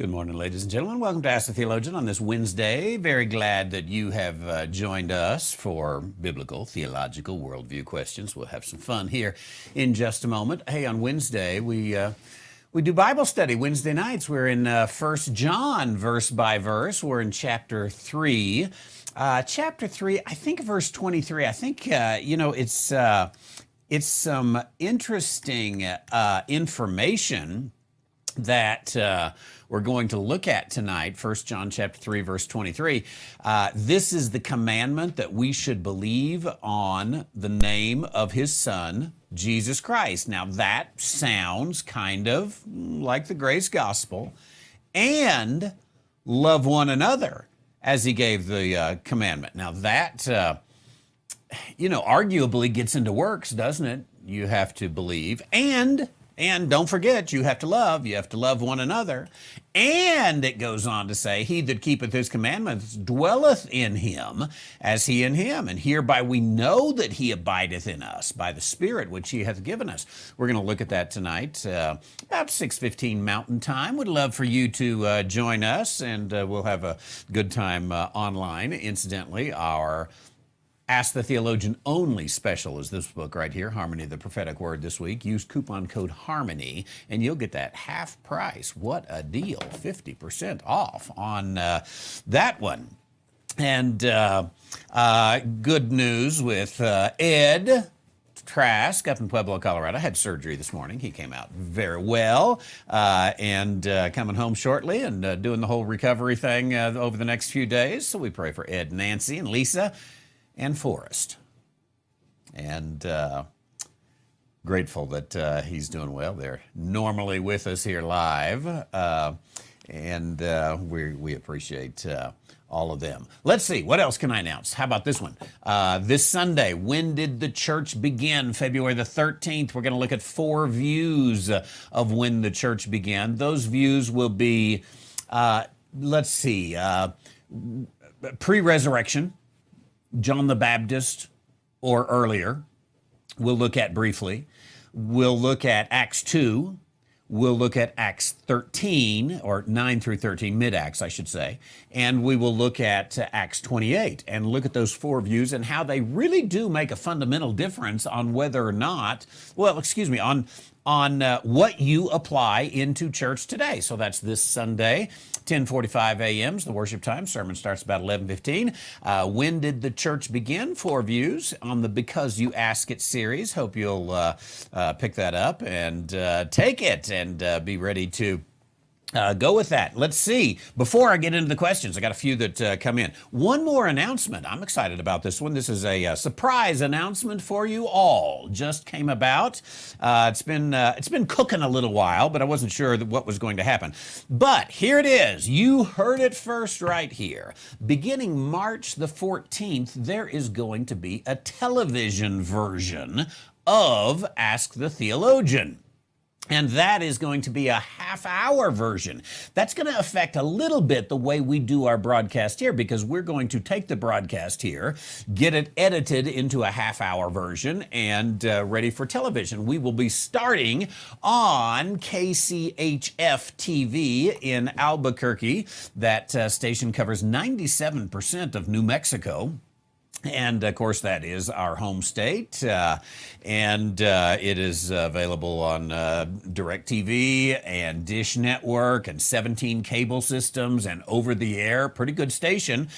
Good morning, ladies and gentlemen. Welcome to Ask the Theologian on this Wednesday. Very glad that you have joined us for biblical, theological, worldview questions. We'll have some fun here in just a moment. Hey, on Wednesday, we do Bible study Wednesday nights. We're in 1 John, verse by verse. We're in chapter 3. Chapter 3, I think verse 23. I think, it's some interesting information that we're going to look at tonight. 1 John chapter 3, verse 23. This is the commandment that we should believe on the name of his Son, Jesus Christ. Now that sounds kind of like the grace gospel, and love one another as he gave the commandment. Now that, arguably gets into works, doesn't it? You have to believe, and don't forget, you have to love one another. And it goes on to say, he that keepeth his commandments dwelleth in him, as he in him. And hereby we know that he abideth in us, by the Spirit which he hath given us. We're going to look at that tonight, about 6:15 Mountain Time. Would love for you to join us, and we'll have a good time online. Incidentally, our Ask the Theologian only special is this book right here, Harmony of the Prophetic Word this week. Use coupon code HARMONY and you'll get that half price. What a deal, 50% off on that one. And good news with Ed Trask up in Pueblo, Colorado. Had surgery this morning. He came out very well and coming home shortly and doing the whole recovery thing over the next few days. So we pray for Ed, Nancy, and Lisa, and Forrest, and grateful that he's doing well. They're normally with us here live, and we appreciate all of them. Let's see, what else can I announce? How about this one? This Sunday, when did the church begin? February the 13th. We're going to look at 4 views of when the church began. Those views will be, pre-resurrection, John the Baptist, or earlier, we'll look at briefly. We'll look at Acts 2. We'll look at Acts 13, or 9 through 13, mid-Acts, I should say. And we will look at Acts 28 and look at those 4 views and how they really do make a fundamental difference on whether or not, on what you apply into church today. So that's this Sunday, 10:45 a.m. is the worship time. Sermon starts about 11:15. When did the church begin? 4 views on the Because You Ask It series. Hope you'll pick that up and take it and be ready to go with that. Let's see. Before I get into the questions, I got a few that come in. One more announcement. I'm excited about this one. This is a surprise announcement for you all. Just came about. It's been cooking a little while, but I wasn't sure what was going to happen. But here it is. You heard it first right here. Beginning March the 14th, there is going to be a television version of Ask the Theologian. And that is going to be a half-hour version. That's going to affect a little bit the way we do our broadcast here, because we're going to take the broadcast here, get it edited into a half-hour version, and ready for television. We will be starting on KCHF TV in Albuquerque. That station covers 97% of New Mexico. And, of course, that is our home state, and it is available on DirecTV and Dish Network and 17 cable systems and over-the-air. Pretty good station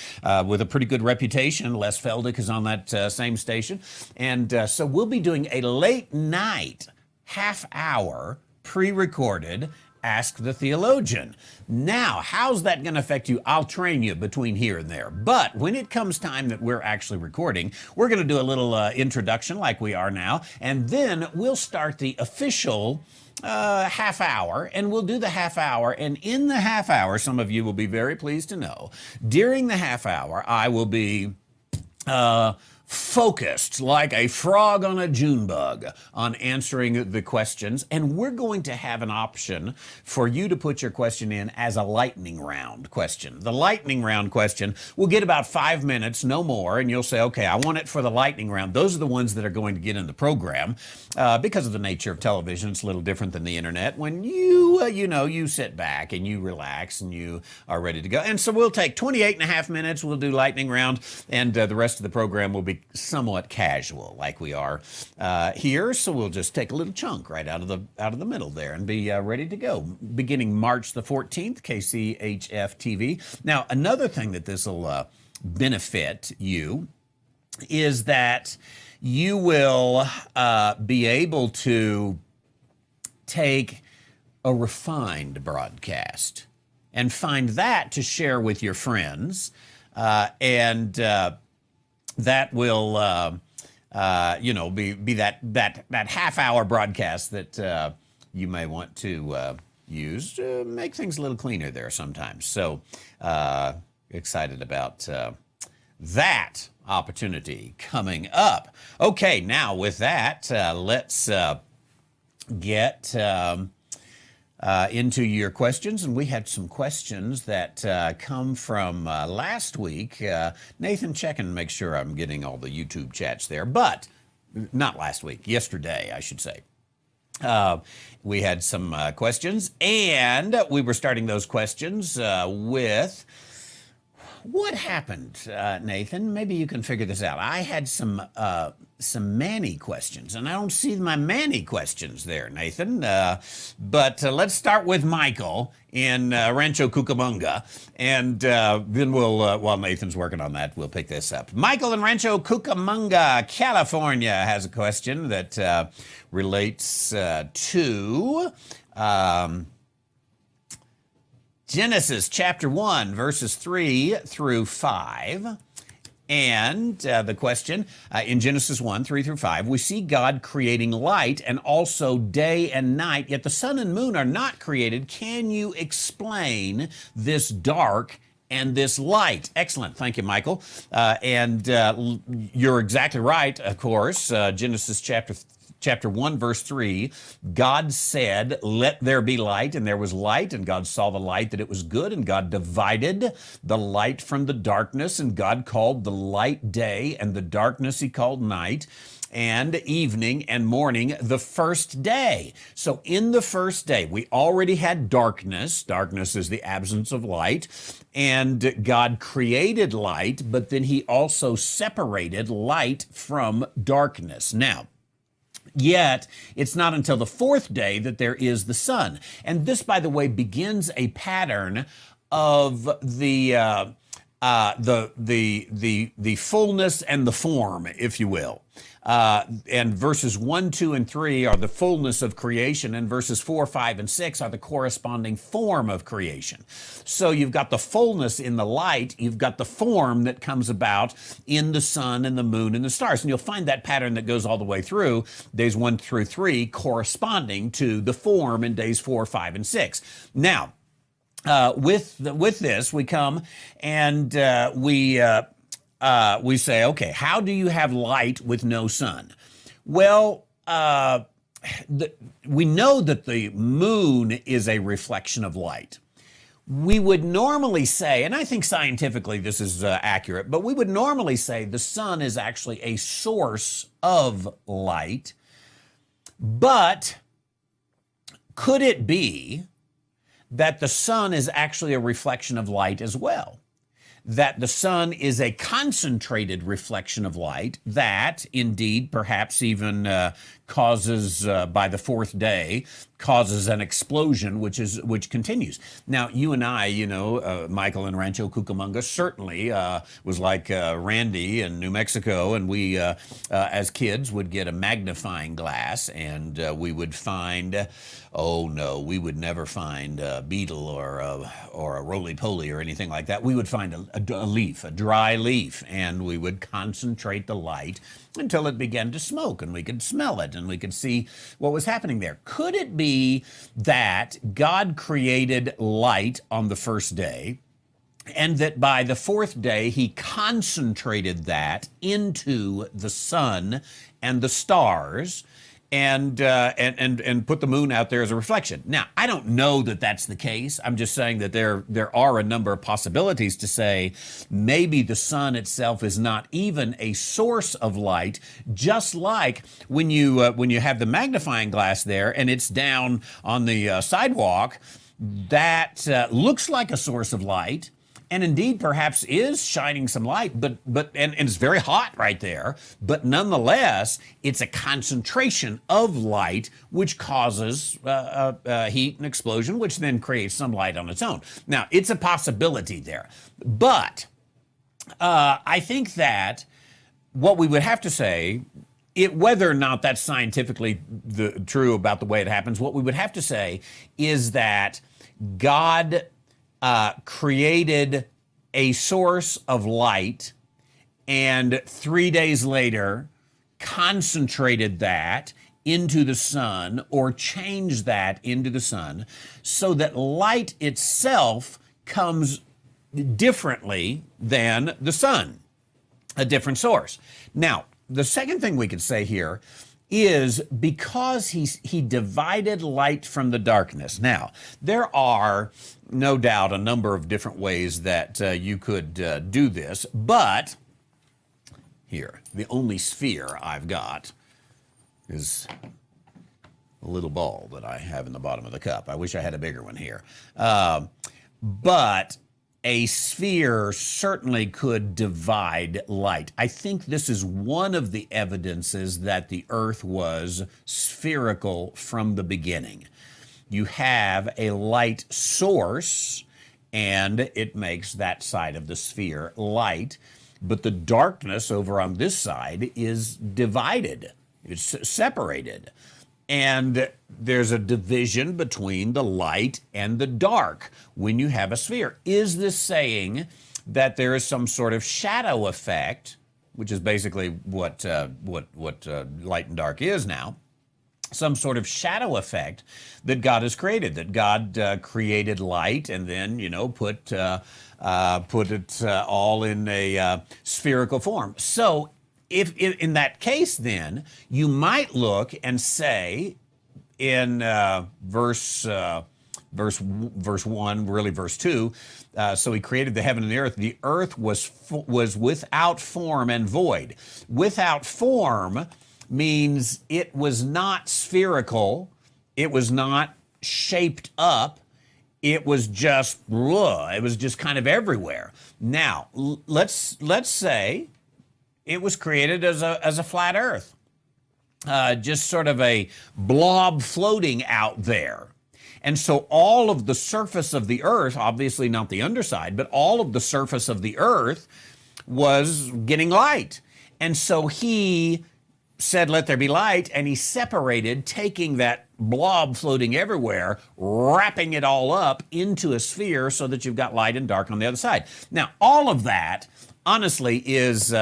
with a pretty good reputation. Les Feldick is on that same station. And so we'll be doing a late-night, half-hour, pre-recorded Ask the Theologian. Now, how's that going to affect you? I'll train you between here and there. But when it comes time that we're actually recording, we're going to do a little introduction like we are now, and then we'll start the official half hour, and we'll do the half hour. And in the half hour, some of you will be very pleased to know, during the half hour, I will be focused like a frog on a June bug on answering the questions. And we're going to have an option for you to put your question in as a lightning round question. The lightning round question will get about 5 minutes, no more, and you'll say, okay, I want it for the lightning round. Those are the ones that are going to get in the program. Because of the nature of television, it's a little different than the internet. When you sit back and you relax and you are ready to go. And so we'll take 28 and a half minutes. We'll do lightning round, and the rest of the program will be somewhat casual, like we are here. So we'll just take a little chunk right out of the middle there and be ready to go. Beginning March the 14th, KCHF TV. Now, another thing that this will benefit you is that you will be able to take a refined broadcast and find that to share with your friends, and that will, be that half-hour broadcast that you may want to use to make things a little cleaner there sometimes. So excited about that opportunity coming up. Okay, now with that, let's get into your questions. And we had some questions that come from last week. Nathan, check and make sure I'm getting all the YouTube chats there. But not last week, yesterday, I should say. We had some questions, and we were starting those questions with... What happened, Nathan? Maybe you can figure this out. I had some Manny questions, and I don't see my Manny questions there, Nathan. But let's start with Michael in Rancho Cucamonga, and then we'll, while Nathan's working on that, we'll pick this up. Michael in Rancho Cucamonga, California, has a question that relates to... Genesis chapter 1, verses 3 through 5. And the question, in Genesis 1, 3 through 5, we see God creating light and also day and night, yet the sun and moon are not created. Can you explain this dark and this light? Excellent. Thank you, Michael. And you're exactly right, of course. Genesis chapter 1, verse 3, God said, let there be light, and there was light, and God saw the light that it was good, and God divided the light from the darkness, and God called the light day, and the darkness he called night, and evening and morning the first day. So in the first day, we already had darkness. Darkness is the absence of light, and God created light, but then he also separated light from darkness. Now, yet, it's not until the fourth day that there is the sun. And this, by the way, begins a pattern of the fullness and the form, if you will. And verses 1, 2, and 3 are the fullness of creation, and verses 4, 5, and 6 are the corresponding form of creation. So you've got the fullness in the light, you've got the form that comes about in the sun and the moon and the stars. And you'll find that pattern that goes all the way through days 1 through 3 corresponding to the form in days 4, 5, and 6. Now, with this, we come and we say, okay, how do you have light with no sun? Well, we know that the moon is a reflection of light. We would normally say, and I think scientifically this is accurate, but we would normally say the sun is actually a source of light. But could it be that the sun is actually a reflection of light as well? That the sun is a concentrated reflection of light that indeed perhaps even causes, by the fourth day, causes an explosion which continues. Now, you and I, Michael in Rancho Cucamonga certainly was like Randy in New Mexico, and we, as kids, would get a magnifying glass, and we would find, oh no, we would never find a beetle or a roly-poly or anything like that. We would find a leaf, a dry leaf, and we would concentrate the light until it began to smoke, and we could smell it, and we could see what was happening there. Could it be that God created light on the first day, and that by the fourth day he concentrated that into the sun and the stars, and put the moon out there as a reflection. Now, I don't know that that's the case. I'm just saying that there are a number of possibilities to say maybe the sun itself is not even a source of light, just like when you have the magnifying glass there and it's down on the sidewalk, that looks like a source of light, and indeed perhaps is shining some light, but it's very hot right there, but nonetheless, it's a concentration of light which causes heat and explosion, which then creates some light on its own. Now, it's a possibility there, but I think that what we would have to say, whether or not that's scientifically true about the way it happens, what we would have to say is that God created a source of light, and 3 days later concentrated that into the sun, or changed that into the sun, so that light itself comes differently than the sun, a different source. Now, the second thing we could say here is because he divided light from the darkness. Now, there are no doubt a number of different ways that you could do this, but here, the only sphere I've got is a little ball that I have in the bottom of the cup. I wish I had a bigger one here. But a sphere certainly could divide light. I think this is one of the evidences that the earth was spherical from the beginning. You have a light source, and it makes that side of the sphere light, but the darkness over on this side is divided. It's separated. And there's a division between the light and the dark when you have a sphere. Is this saying that there is some sort of shadow effect, which is basically what light and dark is now? Some sort of shadow effect that God has created, that God created light and then, put it all in a spherical form. So if in that case, then you might look and say in verse 1, really verse 2, so he created the heaven and the earth was without form and void. Without form means it was not spherical, it was not shaped up, it was just kind of everywhere. Now, let's say it was created as a flat earth, just sort of a blob floating out there. And so all of the surface of the earth, obviously not the underside, but all of the surface of the earth was getting light. And so he said, let there be light, and he separated, taking that blob floating everywhere, wrapping it all up into a sphere so that you've got light and dark on the other side. Now, all of that, honestly, is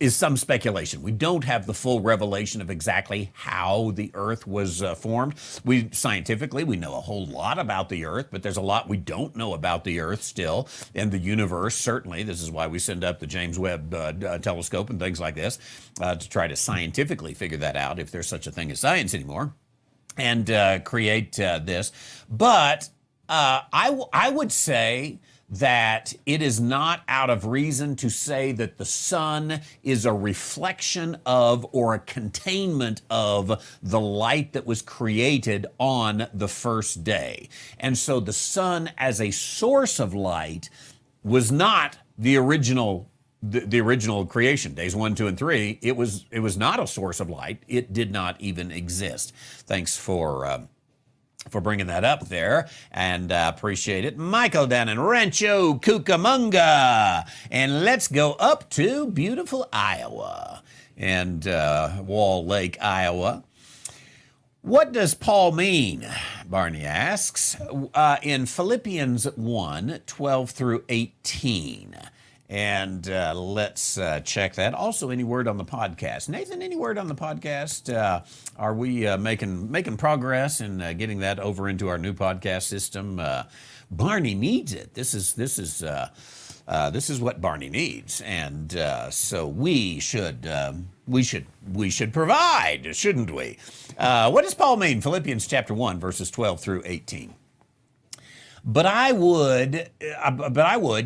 some speculation. We don't have the full revelation of exactly how the earth was formed. Scientifically, we know a whole lot about the earth, but there's a lot we don't know about the earth still, and the universe, certainly. This is why we send up the James Webb telescope and things like this to try to scientifically figure that out, if there's such a thing as science anymore, and create this. But I would say that it is not out of reason to say that the sun is a reflection of, or a containment of, the light that was created on the first day. And so the sun as a source of light was not the original creation, days 1, 2, and 3. It was not a source of light. It did not even exist. Thanks for bringing that up there, and appreciate it. Michael down in Rancho Cucamonga. And let's go up to beautiful Iowa and Wall Lake, Iowa. What does Paul mean, Barney asks, in Philippians 1, 12 through 18? And let's check that. Also, any word on the podcast? Nathan, any word on the podcast? Are we making progress in getting that over into our new podcast system? Barney needs it. This is This is what Barney needs, and so we should provide, shouldn't we? What does Paul mean? Philippians chapter 1, verses 12 through 18. But I would,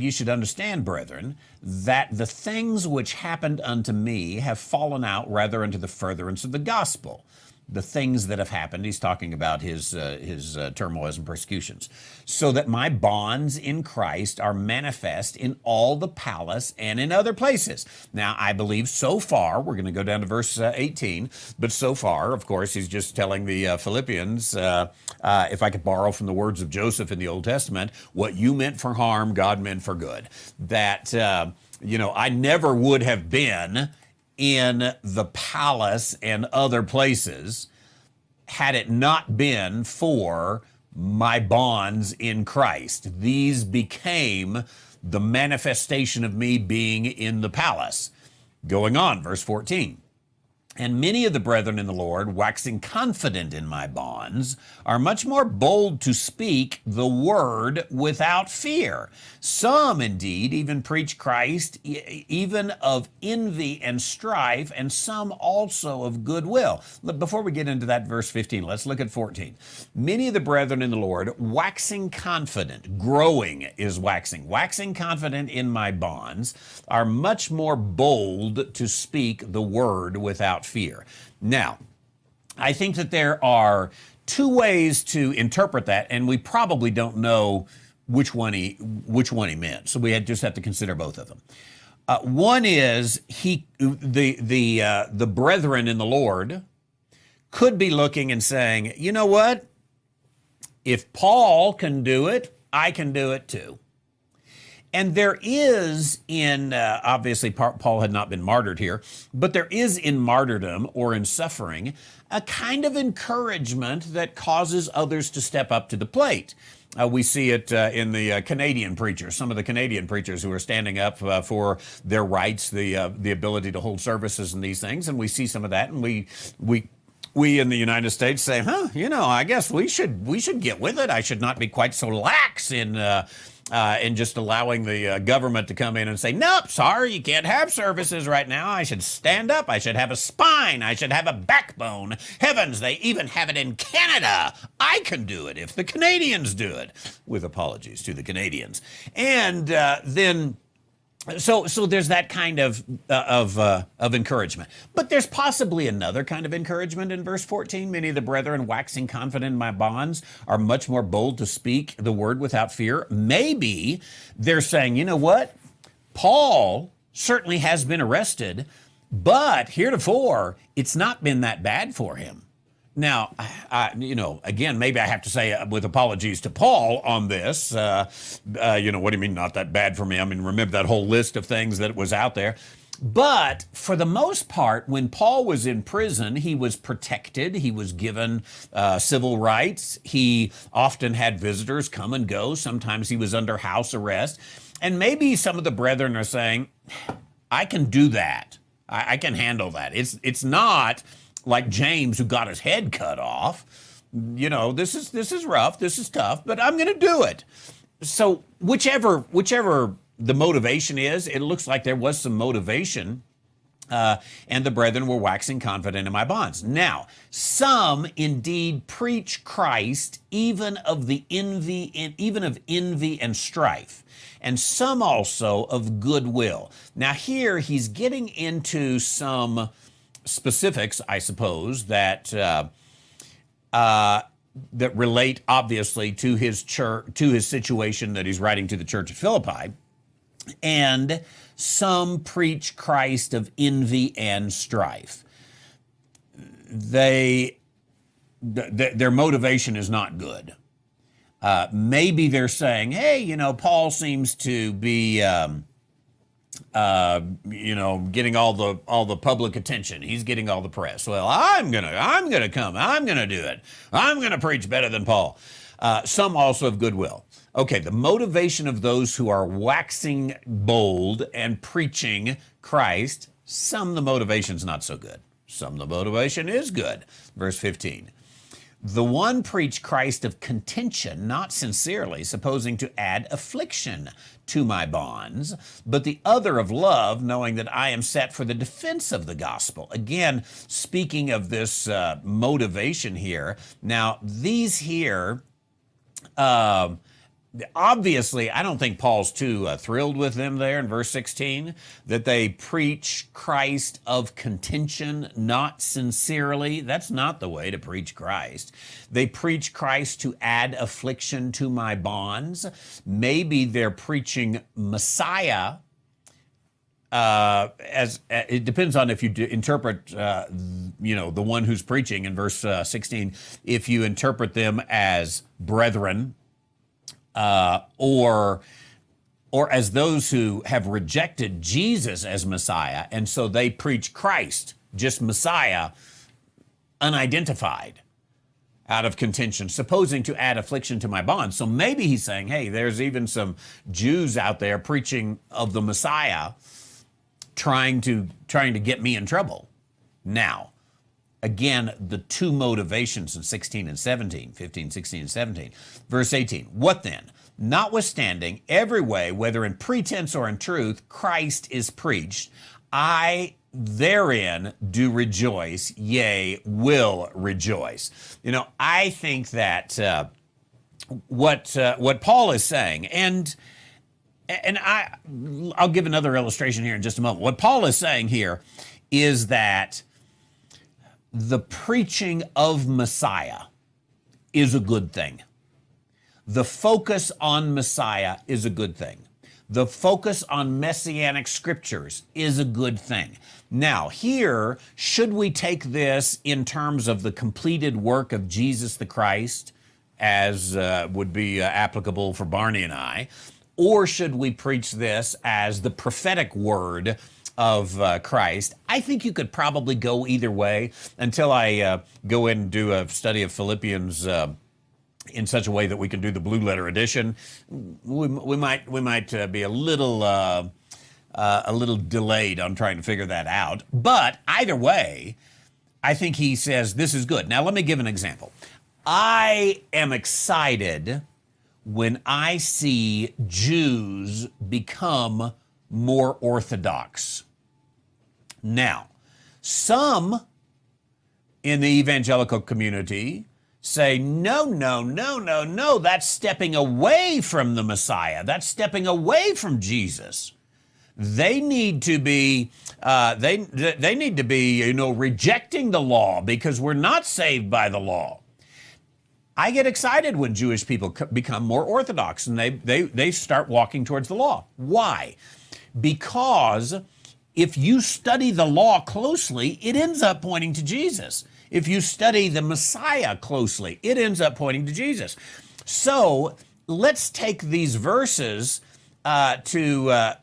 you should understand, brethren, that the things which happened unto me have fallen out rather unto the furtherance of the gospel. The things that have happened, he's talking about his turmoils and persecutions, so that my bonds in Christ are manifest in all the palace and in other places. Now, I believe so far, we're going to go down to verse 18, but so far, of course, he's just telling the Philippians, if I could borrow from the words of Joseph in the Old Testament, what you meant for harm, God meant for good. That, I never would have been in the palace and other places had it not been for my bonds in Christ. These became the manifestation of me being in the palace. Going on, verse 14. And many of the brethren in the Lord, waxing confident in my bonds, are much more bold to speak the word without fear. Some, indeed, even preach Christ, even of envy and strife, and some also of goodwill. Before we get into that verse 15, let's look at 14. Many of the brethren in the Lord, waxing confident, growing is waxing confident in my bonds, are much more bold to speak the word without fear. Now, I think that there are two ways to interpret that, and we probably don't know which one he meant. So we just have to consider both of them. One is the brethren in the Lord could be looking and saying, you know what? If Paul can do it, I can do it too. And there is obviously Paul had not been martyred here, but there is in martyrdom or in suffering a kind of encouragement that causes others to step up to the plate. We see it in the Canadian preachers, some of the Canadian preachers who are standing up for their rights, the ability to hold services and these things, and we see some of that, and we in the United States say, I guess we should get with it. I should not be quite so lax in just allowing the government to come in and say, nope, sorry, you can't have services right now. I should stand up. I should have a spine. I should have a backbone. Heavens, they even have it in Canada. I can do it if the Canadians do it, with apologies to the Canadians. And So there's that kind of encouragement. But there's possibly another kind of encouragement in verse 14. Many of the brethren, waxing confident in my bonds, are much more bold to speak the word without fear. Maybe they're saying, you know what? Paul certainly has been arrested, but heretofore, it's not been that bad for him. Now, again, maybe I have to say with apologies to Paul on this, what do you mean not that bad for me? I mean, remember that whole list of things that was out there. But for the most part, when Paul was in prison, he was protected. He was given civil rights. He often had visitors come and go. Sometimes he was under house arrest. And maybe some of the brethren are saying, I can do that. I can handle that. It's not like James, who got his head cut off. This is rough, this is tough, but I'm going to do it. So whichever the motivation is, it looks like there was some motivation, and the brethren were waxing confident in my bonds. Now, some indeed preach Christ, even of envy and strife, and some also of goodwill. Now here he's getting into some specifics, I suppose, that relate obviously to his church, to his situation that he's writing to the church of Philippi, and some preach Christ of envy and strife. Their motivation is not good. Maybe they're saying, hey, Paul seems to be getting all the public attention. He's getting all the press. Well, I'm gonna come. I'm gonna do it. I'm gonna preach better than Paul. Some also of goodwill. Okay, the motivation of those who are waxing bold and preaching Christ, some the motivation's not so good. Some the motivation is good. Verse 15. The one preached Christ of contention, not sincerely, supposing to add affliction to my bonds, but the other of love, knowing that I am set for the defense of the gospel. Again, speaking of this motivation here. Now, these here, obviously, I don't think Paul's too thrilled with them there in verse 16, that they preach Christ of contention, not sincerely. That's not the way to preach Christ. They preach Christ to add affliction to my bonds. Maybe they're preaching Messiah, as it depends on if you interpret, the one who's preaching in verse 16, if you interpret them as brethren, or as those who have rejected Jesus as Messiah, and so they preach Christ, just Messiah, unidentified, out of contention, supposing to add affliction to my bonds. So maybe he's saying, hey, there's even some Jews out there preaching of the Messiah, trying to get me in trouble. Now, again, the two motivations in 16 and 17, 15, 16, and 17. Verse 18, what then? Notwithstanding, every way, whether in pretense or in truth, Christ is preached. I therein do rejoice, yea, will rejoice. I think that what Paul is saying, and I'll give another illustration here in just a moment. What Paul is saying here is that the preaching of Messiah is a good thing. The focus on Messiah is a good thing. The focus on messianic scriptures is a good thing. Now, here, should we take this in terms of the completed work of Jesus the Christ, as would be applicable for Barney and I, or should we preach this as the prophetic word of Christ? I think you could probably go either way until I go in and do a study of Philippians in such a way that we can do the blue letter edition. We might be a little delayed on trying to figure that out. But either way, I think he says this is good. Now let me give an example. I am excited when I see Jews become more orthodox. Now, some in the evangelical community say, no, that's stepping away from the Messiah. That's stepping away from Jesus. They need to be, rejecting the law because we're not saved by the law. I get excited when Jewish people become more orthodox and they start walking towards the law. Why? Because if you study the law closely, it ends up pointing to Jesus. If you study the Messiah closely, it ends up pointing to Jesus. So let's take these verses to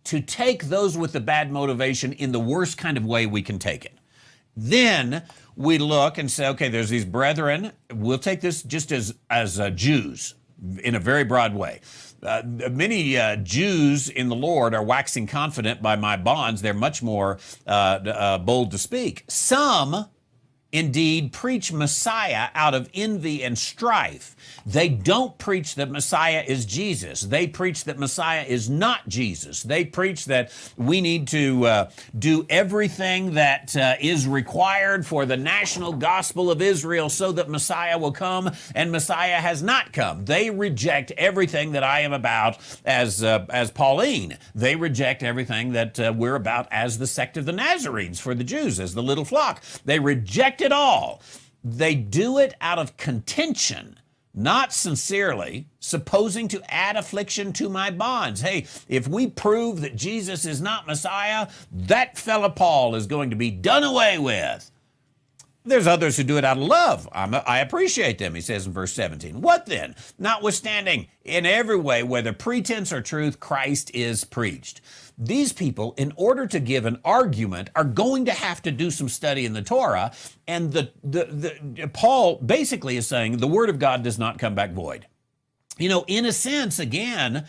take those with the bad motivation in the worst kind of way we can take it. Then we look and say, okay, there's these brethren. We'll take this just as Jews in a very broad way. Many Jews in the Lord are waxing confident by my bonds. They're much more bold to speak. Some, indeed, preach Messiah out of envy and strife. They don't preach that Messiah is Jesus. They preach that Messiah is not Jesus. They preach that we need to do everything that is required for the national gospel of Israel so that Messiah will come, and Messiah has not come. They reject everything that I am about as Pauline. They reject everything that we're about as the sect of the Nazarenes for the Jews, as the little flock. They reject it all. They do it out of contention, not sincerely, supposing to add affliction to my bonds. Hey, if we prove that Jesus is not Messiah, that fella Paul is going to be done away with. There's others who do it out of love. I appreciate them, he says in verse 17. What then? Notwithstanding, in every way, whether pretense or truth, Christ is preached. These people, in order to give an argument, are going to have to do some study in the Torah, and Paul basically is saying the Word of God does not come back void. In a sense, again,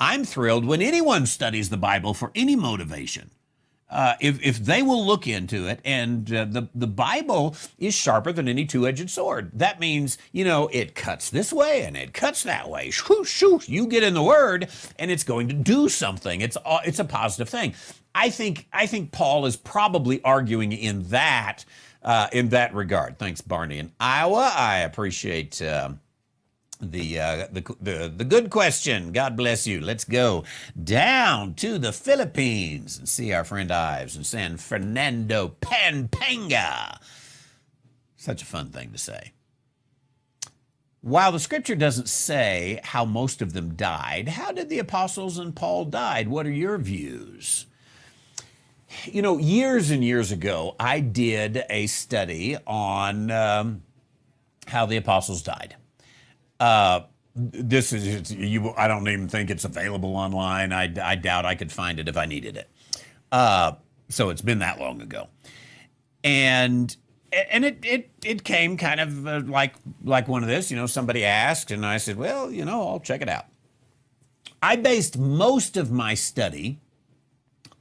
I'm thrilled when anyone studies the Bible for any motivation. if they will look into it, and the Bible is sharper than any two-edged sword. That means, it cuts this way and it cuts that way. Shoo, shoo. You get in the Word, and it's going to do something. It's a positive thing. I think Paul is probably arguing in that regard. Thanks, Barney in Iowa. I appreciate the good question. God bless you. Let's go down to the Philippines and see our friend Ives in San Fernando, Pampanga. Such a fun thing to say. While the scripture doesn't say how most of them died, how did the apostles and Paul died? What are your views? Years and years ago, I did a study on how the apostles died. This is I don't even think it's available online. I doubt I could find it if I needed it. So it's been that long ago, and it came kind of like one of this. Somebody asked, and I said, well, I'll check it out. I based most of my study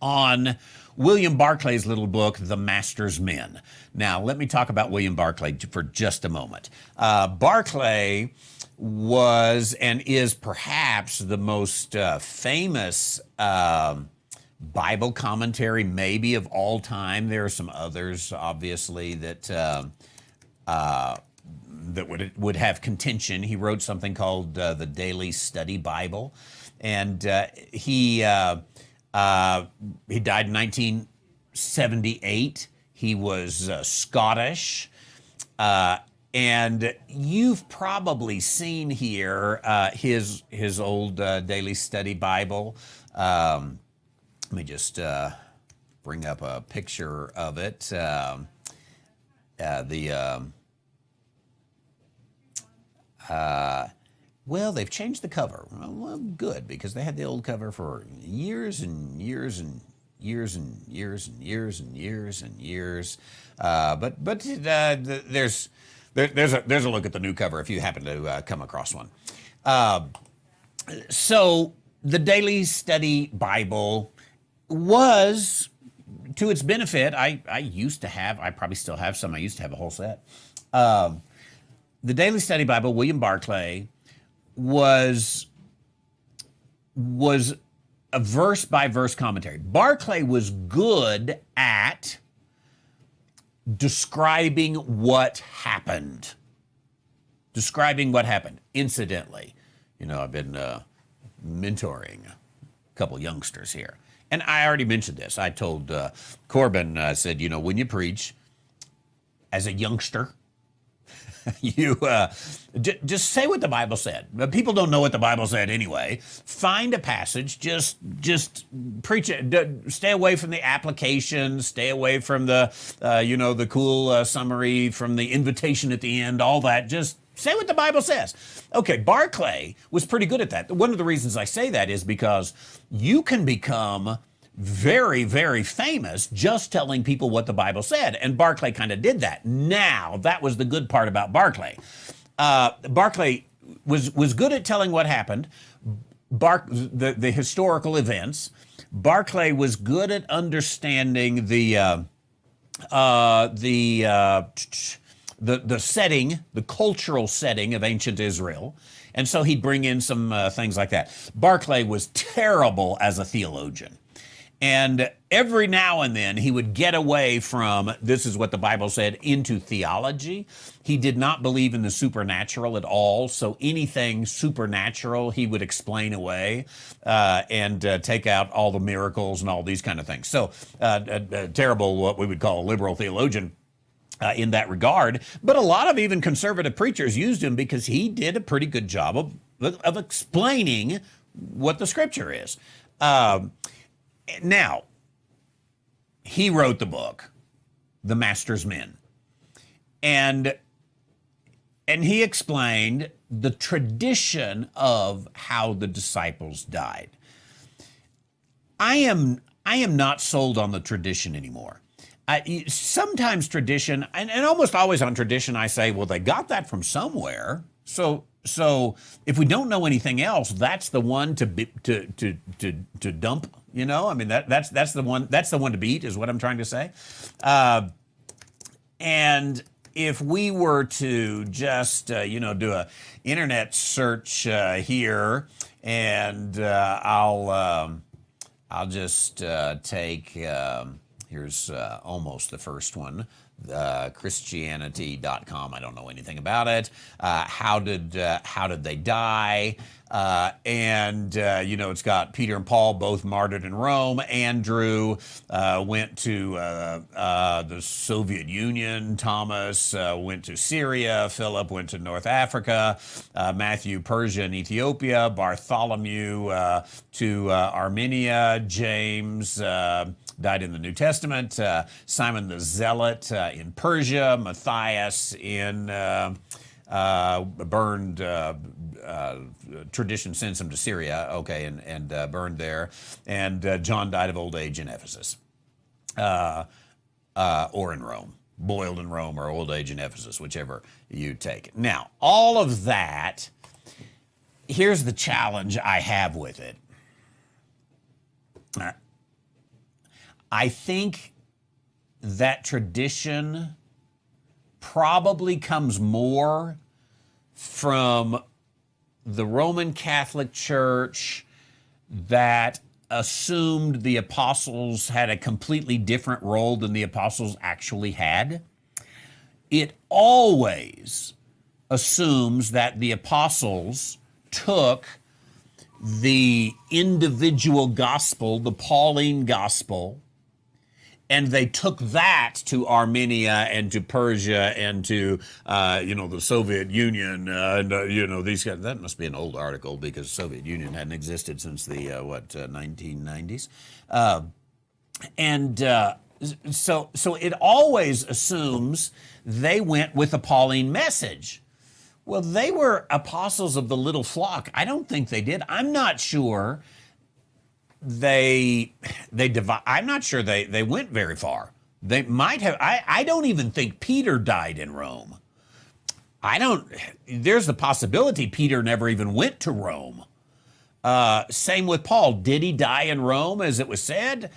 on William Barclay's little book, The Master's Men. Now, let me talk about William Barclay for just a moment. Barclay was and is perhaps the most famous Bible commentary maybe of all time. There are some others, obviously, that would have contention. He wrote something called the Daily Study Bible, and he died in 1978. He was Scottish. And you've probably seen here his old Daily Study Bible. Let me just bring up a picture of it. Well, they've changed the cover. Well, good, because they had the old cover for years and years and years and years and years and years and years. But there's a look at the new cover if you happen to come across one. So the Daily Study Bible was, to its benefit, I used to have, I probably still have some, I used to have a whole set. The Daily Study Bible, William Barclay, was a verse-by-verse commentary. Barclay was good at describing what happened. Incidentally, I've been mentoring a couple youngsters here. And I already mentioned this. I told Corbin, I said, when you preach as a youngster, you just say what the Bible said. People don't know what the Bible said anyway. Find a passage, just preach it. Stay away from the application. Stay away from the the cool summary from the invitation at the end. All that. Just say what the Bible says. Okay, Barclay was pretty good at that. One of the reasons I say that is because you can become very, very famous just telling people what the Bible said. And Barclay kind of did that. Now, that was the good part about Barclay. Barclay was good at telling what happened, the historical events. Barclay was good at understanding the setting, the cultural setting of ancient Israel. And so he'd bring in some things like that. Barclay was terrible as a theologian. And every now and then he would get away from, this is what the Bible said, into theology. He did not believe in the supernatural at all. So anything supernatural he would explain away and take out all the miracles and all these kind of things. So terrible, what we would call a liberal theologian in that regard. But a lot of even conservative preachers used him because he did a pretty good job of explaining what the scripture is. Now, he wrote the book, The Master's Men, and he explained the tradition of how the disciples died. I am not sold on the tradition anymore. Sometimes tradition, and almost always on tradition, I say, well, they got that from somewhere, so So if we don't know anything else, that's the one to dump. I mean that's the one to beat is what I'm trying to say. And if we were to just do a internet search here, and I'll just take here's almost the first one. Christianity.com. I don't know anything about it. How did they die? It's got Peter and Paul both martyred in Rome. Andrew went to the Soviet Union. Thomas went to Syria. Philip went to North Africa. Matthew, Persia and Ethiopia. Bartholomew to Armenia. James died in the New Testament. Simon the Zealot in Persia. Matthias in burned. Tradition sends him to Syria, and burned there. And John died of old age in Ephesus, or in Rome, boiled in Rome, or old age in Ephesus, whichever you take. Now, all of that, here's the challenge I have with it. I think that tradition probably comes more from the Roman Catholic Church that assumed the apostles had a completely different role than the apostles actually had. It always assumes that the apostles took the individual gospel, the Pauline gospel, and they took that to Armenia and to Persia and to, the Soviet Union. These guys. That must be an old article because the Soviet Union hadn't existed since the, 1990s. So it always assumes they went with a Pauline message. Well, they were apostles of the little flock. I don't think they did. I'm not sure I'm not sure they went very far. They might have. I don't even think Peter died in Rome. There's the possibility Peter never even went to Rome. Same with Paul. Did he die in Rome as it was said?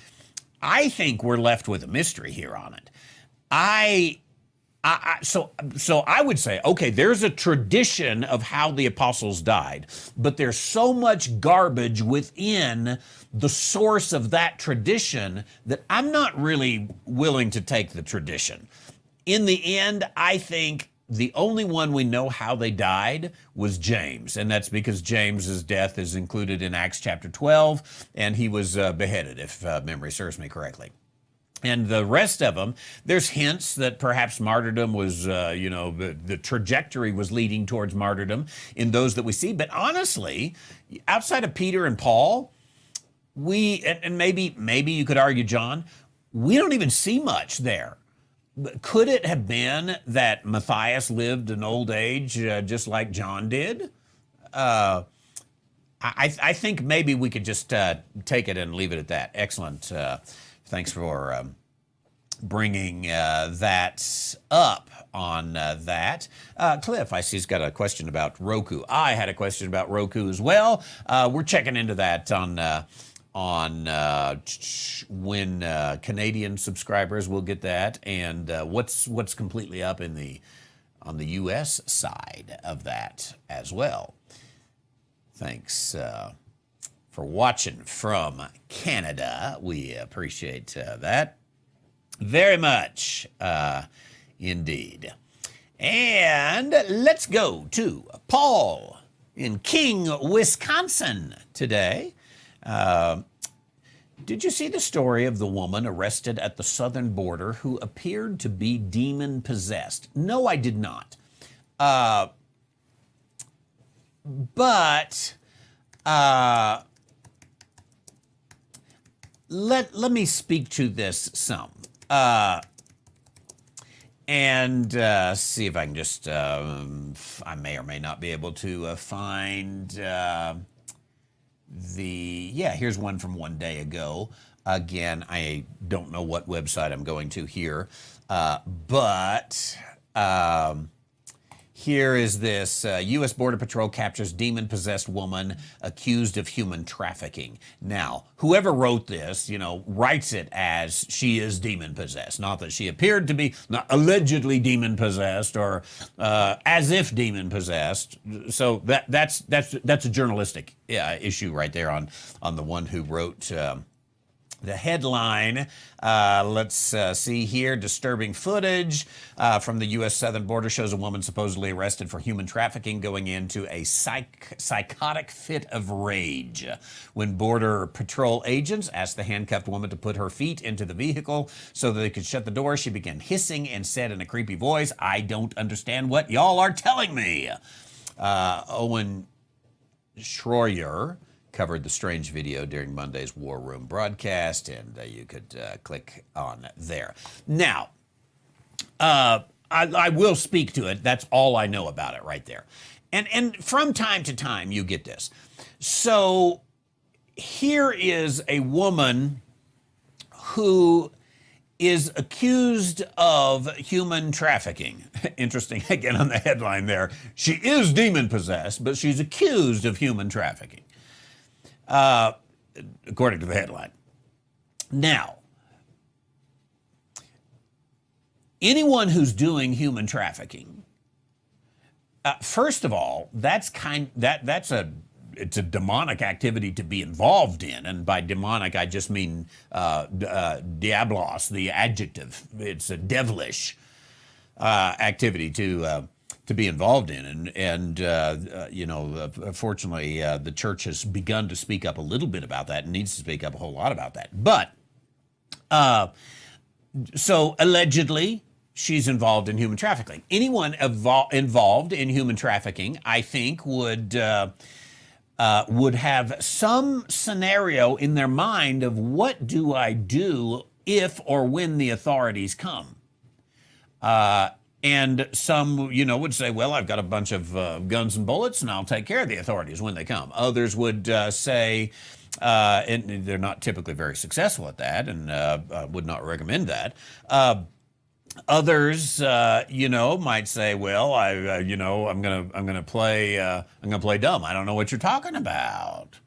I think we're left with a mystery here on it. So I would say, okay, there's a tradition of how the apostles died, but there's so much garbage within the source of that tradition that I'm not really willing to take the tradition. In the end, I think the only one we know how they died was James, and that's because James's death is included in Acts chapter 12, and he was beheaded, if memory serves me correctly. And the rest of them, there's hints that perhaps martyrdom was, the trajectory was leading towards martyrdom in those that we see. But honestly, outside of Peter and Paul, and maybe you could argue John, we don't even see much there. Could it have been that Matthias lived an old age just like John did? I think maybe we could just take it and leave it at that. Excellent. Thanks for bringing that up on that. Cliff, I see he's got a question about Roku. I had a question about Roku as well. We're checking into that on when Canadian subscribers will get that, and what's completely up on the U.S. side of that as well. Thanks for watching from Canada. We appreciate that very much indeed. And let's go to Paul in King, Wisconsin today. Did you see the story of the woman arrested at the southern border who appeared to be demon-possessed? No, I did not. But let me speak to this some. And see if I can just, I may or may not be able to find here's one from one day ago. Again, I don't know what website I'm going to here, but Here is this U.S. Border Patrol captures demon-possessed woman accused of human trafficking. Now, whoever wrote this, writes it as she is demon-possessed, not that she appeared to be not allegedly demon-possessed or as if demon-possessed. So that's a journalistic issue right there on the one who wrote. The headline, let's see here, disturbing footage from the U.S. southern border shows a woman supposedly arrested for human trafficking going into a psychotic fit of rage. When Border Patrol agents asked the handcuffed woman to put her feet into the vehicle so that they could shut the door, she began hissing and said in a creepy voice, "I don't understand what y'all are telling me." Owen Schroyer covered the strange video during Monday's War Room broadcast, and you could click on there. Now, I will speak to it. That's all I know about it right there. And from time to time, you get this. So here is a woman who is accused of human trafficking. Interesting, again, on the headline there. She is demon-possessed, but she's accused of human trafficking. According to the headline. Now, anyone who's doing human trafficking, first of all, it's a demonic activity to be involved in, and by demonic I just mean diablos, the adjective. It's a devilish activity to be involved in, and fortunately, the church has begun to speak up a little bit about that and needs to speak up a whole lot about that. But so allegedly, she's involved in human trafficking. Anyone involved in human trafficking, I think, would have some scenario in their mind of what do I do if or when the authorities come. And some, would say, well, I've got a bunch of guns and bullets, and I'll take care of the authorities when they come. Others would say, and they're not typically very successful at that, and would not recommend that. Others, might say, well, I'm gonna play dumb. I don't know what you're talking about.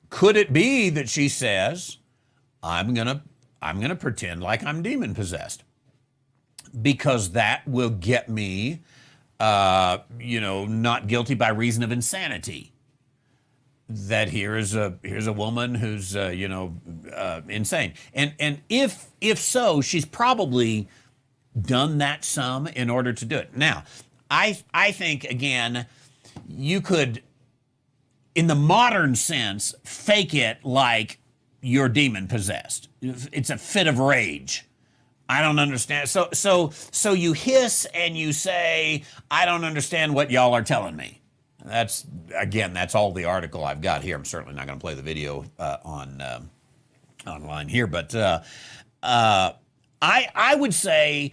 Could it be that she says, I'm gonna pretend like I'm demon possessed? Because that will get me, not guilty by reason of insanity. That here's a woman who's, insane. And if so, she's probably done that some in order to do it. Now, I think, again, you could, in the modern sense, fake it like you're demon possessed. It's a fit of rage. I don't understand. So you hiss and you say, I don't understand what y'all are telling me. That's all the article I've got here. I'm certainly not going to play the video online here, but I would say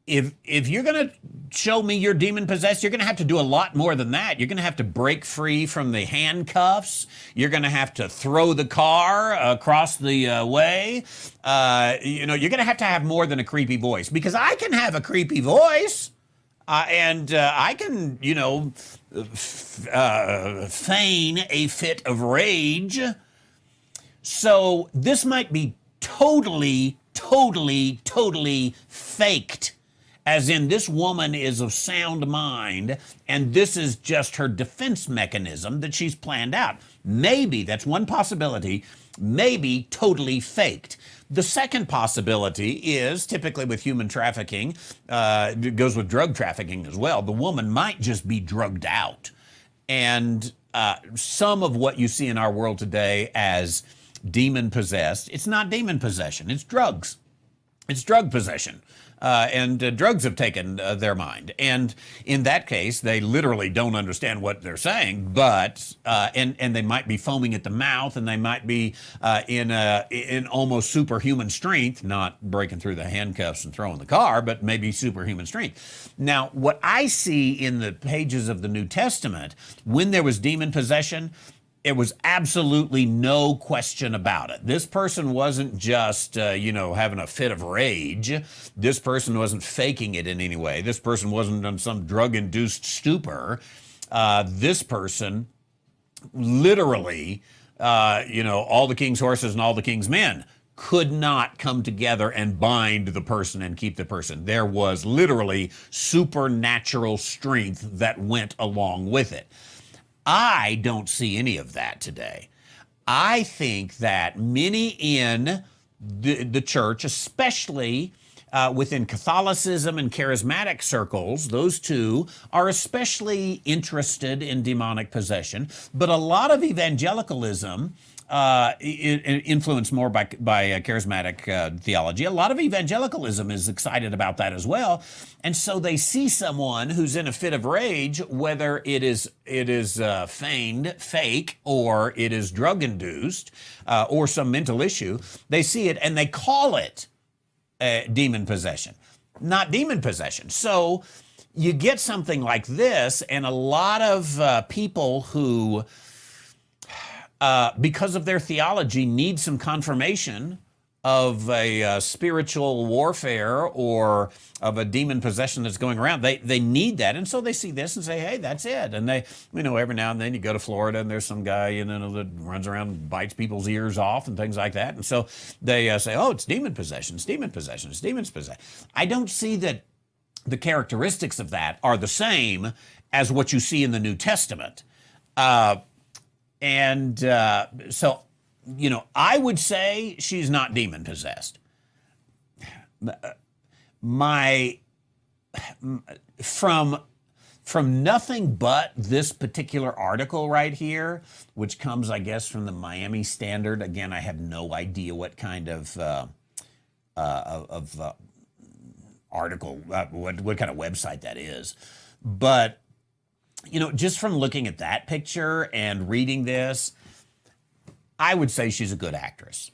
if you're going to show me you're demon possessed, you're going to have to do a lot more than that. You're going to have to break free from the handcuffs. You're going to have to throw the car across the way. You're going to have more than a creepy voice, because I can have a creepy voice. And I can, feign a fit of rage. So this might be totally faked. As in, this woman is of sound mind, and this is just her defense mechanism that she's planned out. Maybe, that's one possibility, maybe totally faked. The second possibility is, typically with human trafficking, it goes with drug trafficking as well, the woman might just be drugged out. And some of what you see in our world today as demon-possessed, it's not demon possession, it's drugs. It's drug possession. And drugs have taken their mind. And in that case, they literally don't understand what they're saying, but, and they might be foaming at the mouth, and they might be in almost superhuman strength, not breaking through the handcuffs and throwing the car, but maybe superhuman strength. Now, what I see in the pages of the New Testament, when there was demon possession, it was absolutely no question about it. This person wasn't just, having a fit of rage. This person wasn't faking it in any way. This person wasn't on some drug-induced stupor. This person literally, all the king's horses and all the king's men could not come together and bind the person and keep the person. There was literally supernatural strength that went along with it. I don't see any of that today. I think that many in the church, especially within Catholicism and charismatic circles, those two are especially interested in demonic possession. But a lot of evangelicalism, influenced more by charismatic theology, a lot of evangelicalism is excited about that as well. And so they see someone who's in a fit of rage, whether it is feigned, fake, or it is drug-induced, or some mental issue. They see it and they call it demon possession, not demon possession. So you get something like this, and a lot of people who, because of their theology, need some confirmation of a spiritual warfare or of a demon possession that's going around. They need that, and so they see this and say, hey, that's it. And they, every now and then you go to Florida and there's some guy, that runs around and bites people's ears off and things like that. And so they say, oh, it's demon possession, it's demon possession, it's demon possession. I don't see that the characteristics of that are the same as what you see in the New Testament. So, I would say she's not demon possessed. From nothing but this particular article right here, which comes, I guess, from the Miami Standard. Again, I have no idea what kind of article, what kind of website that is, but just from looking at that picture and reading this, I would say she's a good actress.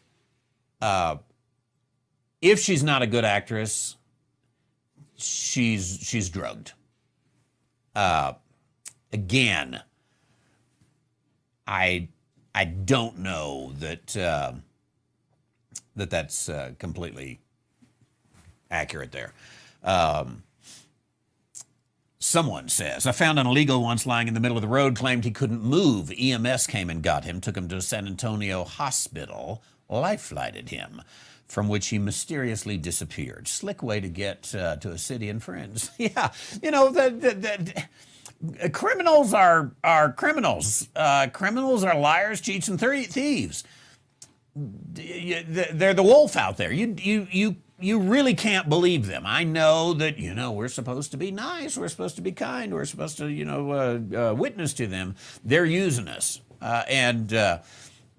If she's not a good actress, she's drugged. Again, I don't know that that's completely accurate there. Someone says, I found an illegal once lying in the middle of the road, claimed he couldn't move. EMS came and got him, took him to a San Antonio hospital, life-flighted him, from which he mysteriously disappeared. Slick way to get to a city and friends. Yeah, the criminals are criminals. Criminals are liars, cheats, and thieves. They're the wolf out there. You really can't believe them. I know that, we're supposed to be nice. We're supposed to be kind. We're supposed to, witness to them. They're using us. And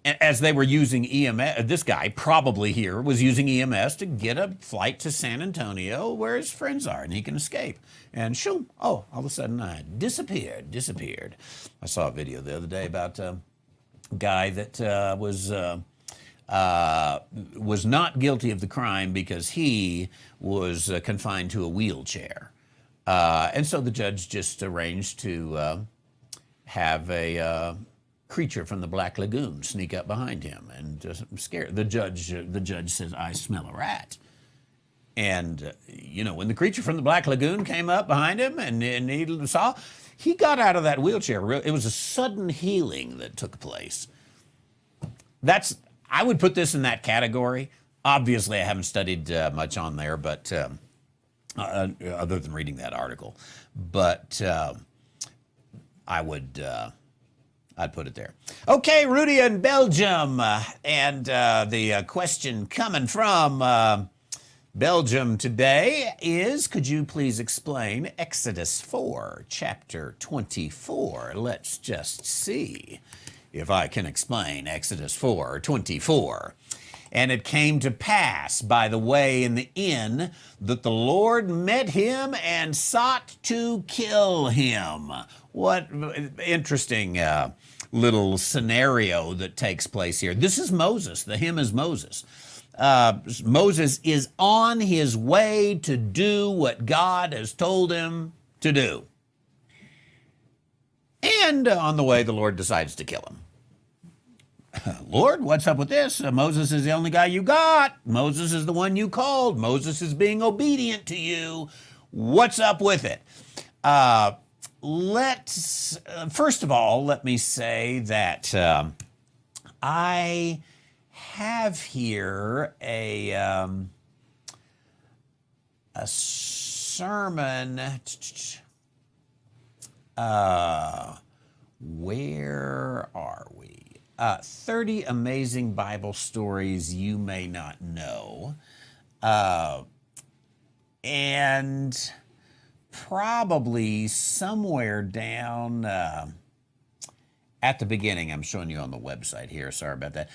as they were using EMS, this guy probably here was using EMS to get a flight to San Antonio where his friends are and he can escape. And shoo, all of a sudden I disappeared. I saw a video the other day about a guy that was not guilty of the crime because he was confined to a wheelchair. And so the judge just arranged to have a creature from the Black Lagoon sneak up behind him and scare the judge. The judge says, I smell a rat. And, when the creature from the Black Lagoon came up behind him and he saw, he got out of that wheelchair. It was a sudden healing that took place. I would put this in that category. Obviously, I haven't studied much on there, but other than reading that article. But I'd put it there. Okay, Rudy in Belgium, and the question coming from Belgium today is, could you please explain Exodus 4, chapter 24? Let's just see if I can explain Exodus 4:24. And it came to pass by the way in the inn that the Lord met him and sought to kill him. What interesting little scenario that takes place here. This is Moses. The hymn is Moses. Moses is on his way to do what God has told him to do. And on the way, the Lord decides to kill him. Lord, what's up with this? Moses is the only guy you got. Moses is the one you called. Moses is being obedient to you. What's up with it? First of all, let me say that I have here a sermon. Where are we? 30 amazing Bible stories you may not know. And probably somewhere down at the beginning, I'm showing you on the website here, sorry about that.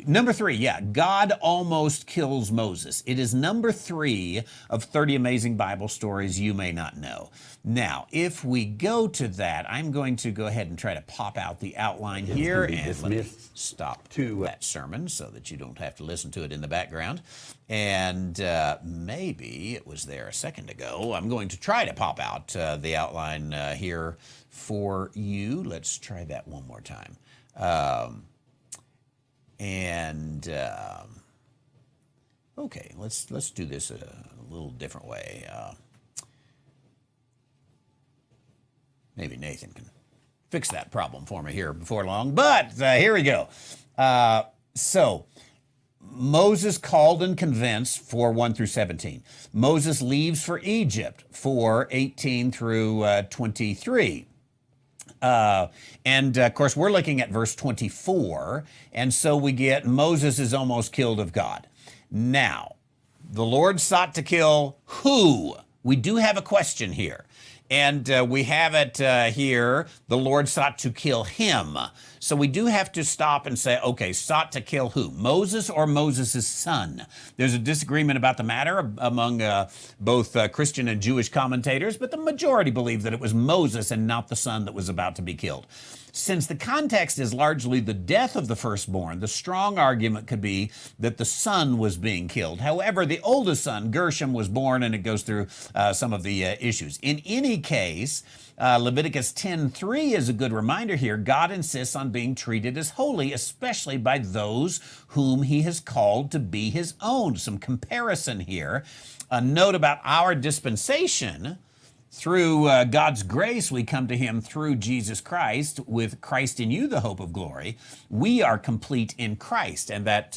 Number 3, yeah, God almost kills Moses. It is number 3 of 30 amazing Bible stories you may not know. Now, if we go to that, I'm going to go ahead and try to pop out the outline here, and let me stop that sermon so that you don't have to listen to it in the background. And maybe it was there a second ago. I'm going to try to pop out the outline here for you. Let's try that one more time. Okay, let's do this a little different way. Maybe Nathan can fix that problem for me here before long, but here we go. So Moses called and convinced, 4:1 through 17. Moses leaves for Egypt, 4:18 through 23. And of course, we're looking at verse 24, and so we get Moses is almost killed of God. Now, the Lord sought to kill who? We do have a question here. And we have it here, the Lord sought to kill him. So we do have to stop and say, okay, sought to kill who? Moses or Moses' son? There's a disagreement about the matter among both Christian and Jewish commentators, but the majority believe that it was Moses and not the son that was about to be killed. Since the context is largely the death of the firstborn, the strong argument could be that the son was being killed. However, the oldest son, Gershom, was born, and it goes through some of the issues. In any case, Leviticus 10:3 is a good reminder here. God insists on being treated as holy, especially by those whom he has called to be his own. Some comparison here. A note about our dispensation. Through God's grace, we come to him through Jesus Christ, with Christ in you, the hope of glory. We are complete in Christ, and that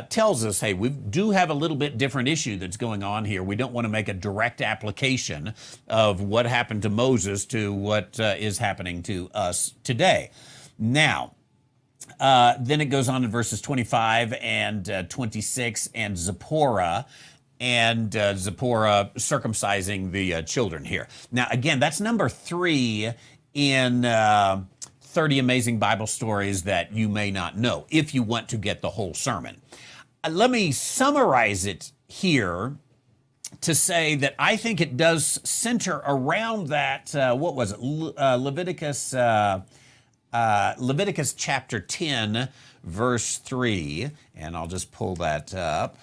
tells us, hey, we do have a little bit different issue that's going on here. We don't want to make a direct application of what happened to Moses to what is happening to us today. Now, then it goes on in verses 25 and 26, and Zipporah circumcising the children here. Now, again, that's number 3 in 30 amazing Bible stories that you may not know, if you want to get the whole sermon. Let me summarize it here to say that I think it does center around that, what was it, Leviticus chapter 10, verse 3, and I'll just pull that up.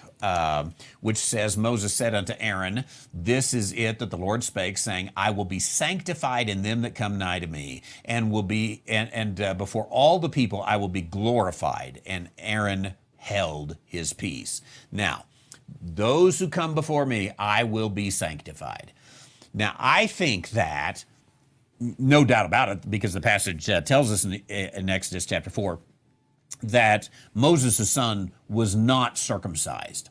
Which says, Moses said unto Aaron, this is it that the Lord spake, saying, I will be sanctified in them that come nigh to me, and will be, and before all the people I will be glorified. And Aaron held his peace. Now, those who come before me, I will be sanctified. Now, I think that, no doubt about it, because the passage tells us in Exodus chapter 4, that Moses' son was not circumcised.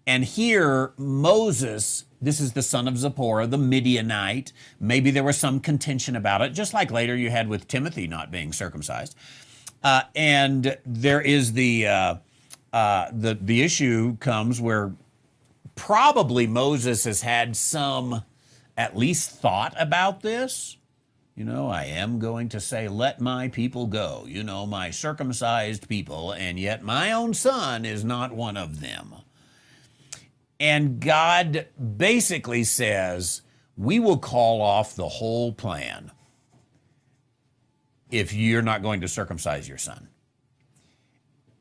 And here, Moses, this is the son of Zipporah, the Midianite. Maybe there was some contention about it, just like later you had with Timothy not being circumcised. And there is the issue comes where probably Moses has had some, at least thought about this. You know, I am going to say, let my people go, you know, my circumcised people, and yet my own son is not one of them. And God basically says, we will call off the whole plan if you're not going to circumcise your son.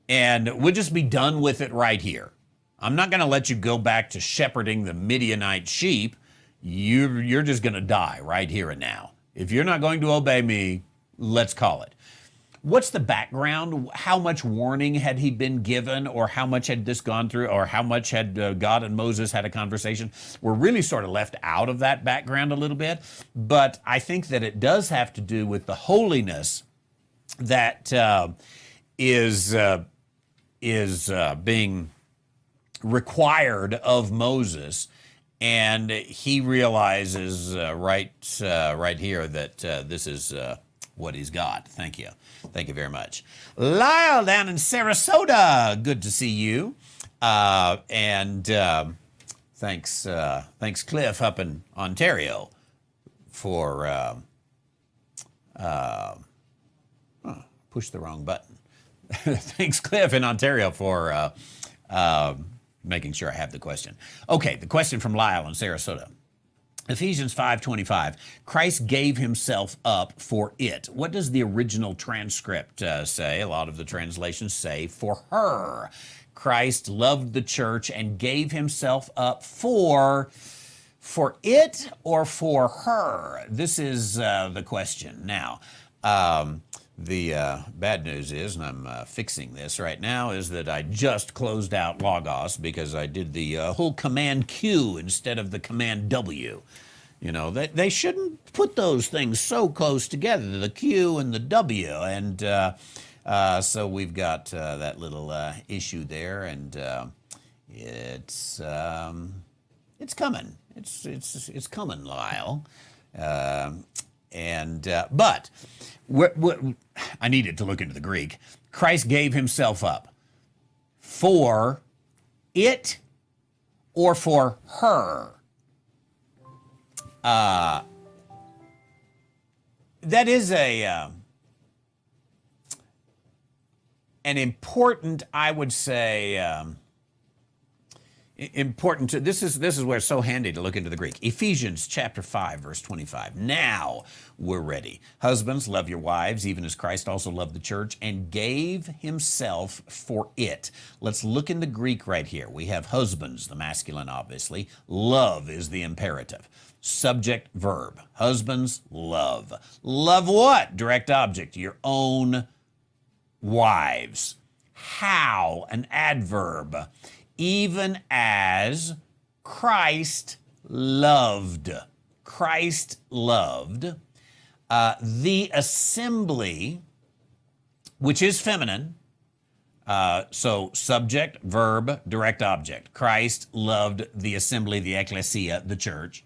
And we'll just be done with it right here. I'm not going to let you go back to shepherding the Midianite sheep. You're just going to die right here and now. If you're not going to obey me, let's call it. what's the background? How much warning had he been given, or how much had this gone through, or how much had God and Moses had a conversation? We're really sort of left out of that background a little bit, but I think that it does have to do with the holiness that is being required of Moses, and he realizes right here that this is what he's got. Thank you very much, Lyle down in Sarasota. Good to see you, and thanks Cliff up in Ontario for push the wrong button. Thanks Cliff in Ontario for making sure I have the question. Okay, the question from Lyle in Sarasota. Ephesians 5:25, Christ gave himself up for it. What does the original transcript say? A lot of the translations say for her. Christ loved the church and gave himself up for it or for her? This is the question. Now, the bad news is, and I'm fixing this right now, is that I just closed out Logos because I did the whole Command Q instead of the Command W. You know, they shouldn't put those things so close together, the Q and the W. And so we've got that little issue there, and it's coming. It's coming, Lyle. But I needed to look into the Greek. Christ gave himself up for it or for her. That is an important, I would say, important to, this is where it's so handy to look into the Greek. Ephesians chapter 5, verse 25. Now we're ready. Husbands, love your wives, even as Christ also loved the church and gave himself for it. Let's look in the Greek right here. We have husbands, the masculine, obviously. Love is the imperative. Subject, verb. Husbands, love. Love what? Direct object. Your own wives. How? An adverb. Even as Christ loved. Christ loved the assembly, which is feminine. So subject, verb, direct object. Christ loved the assembly, the ecclesia, the church.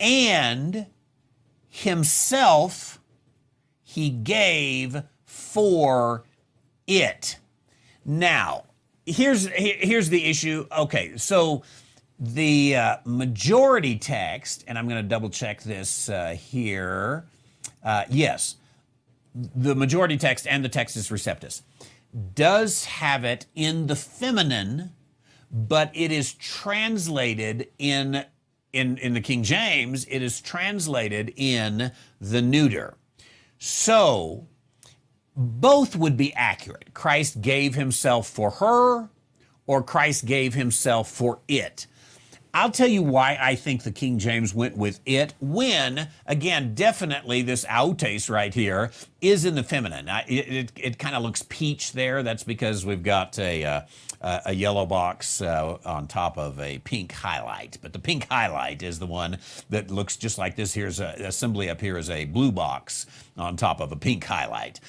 And himself he gave for it. Now, here's the issue. Okay, so the majority text, and I'm going to double check this here. Yes, the majority text and the Textus Receptus does have it in the feminine, but it is translated in the King James, it is translated in the neuter. So both would be accurate. Christ gave himself for her, or Christ gave himself for it. I'll tell you why I think the King James went with it when, again, definitely this autes right here is in the feminine. It kind of looks peach there. That's because we've got a yellow box on top of a pink highlight. But the pink highlight is the one that looks just like this. Here's a assembly up here is a blue box on top of a pink highlight.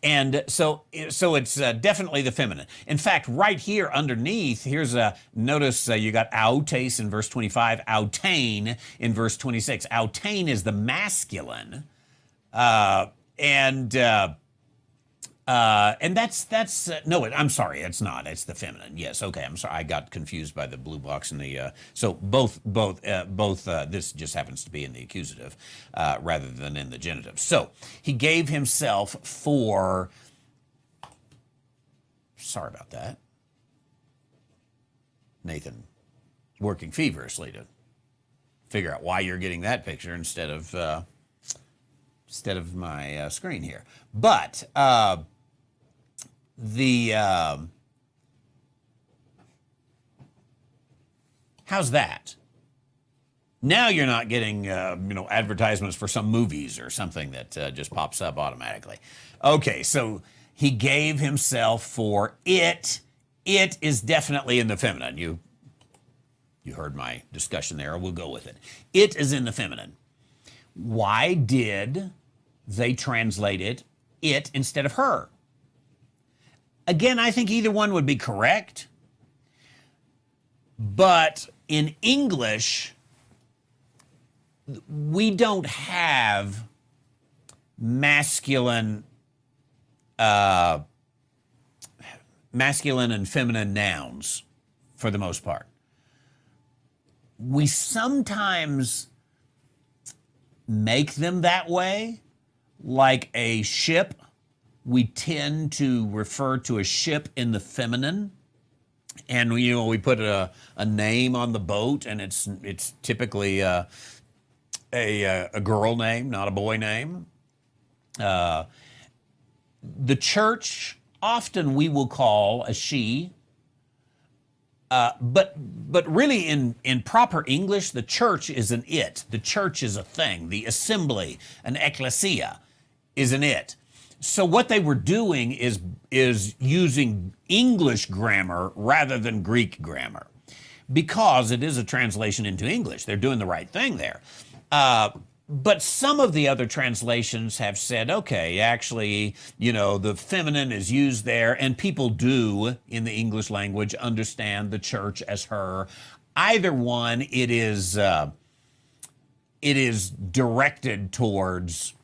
And so it's definitely the feminine. In fact, right here underneath, here's notice you got autes in verse 25, autain in verse 26. Autain is the masculine, and that's no, I'm sorry, it's not. It's the feminine. Yes, okay. I'm sorry. I got confused by the blue box and the. So both. This just happens to be in the accusative rather than in the genitive. So he gave himself for. Sorry about that, Nathan. Working feverishly to figure out why you're getting that picture instead of my screen here, but. How's that? Now you're not getting, advertisements for some movies or something that just pops up automatically. Okay, so he gave himself for it. It is definitely in the feminine. You heard my discussion there. We'll go with it. It is in the feminine. Why did they translate it instead of her? Again, I think either one would be correct. But in English, we don't have masculine and feminine nouns for the most part. We sometimes make them that way, like a ship. We tend to refer to a ship in the feminine. And we put a name on the boat, and it's typically a girl name, not a boy name. The church, often we will call a she, but really in proper English, the church is an it. The church is a thing. The assembly, an ecclesia, is an it. So what they were doing is using English grammar rather than Greek grammar, because it is a translation into English. They're doing the right thing there. But some of the other translations have said, okay, actually, the feminine is used there, and people do, in the English language, understand the church as her. Either one, it is directed towards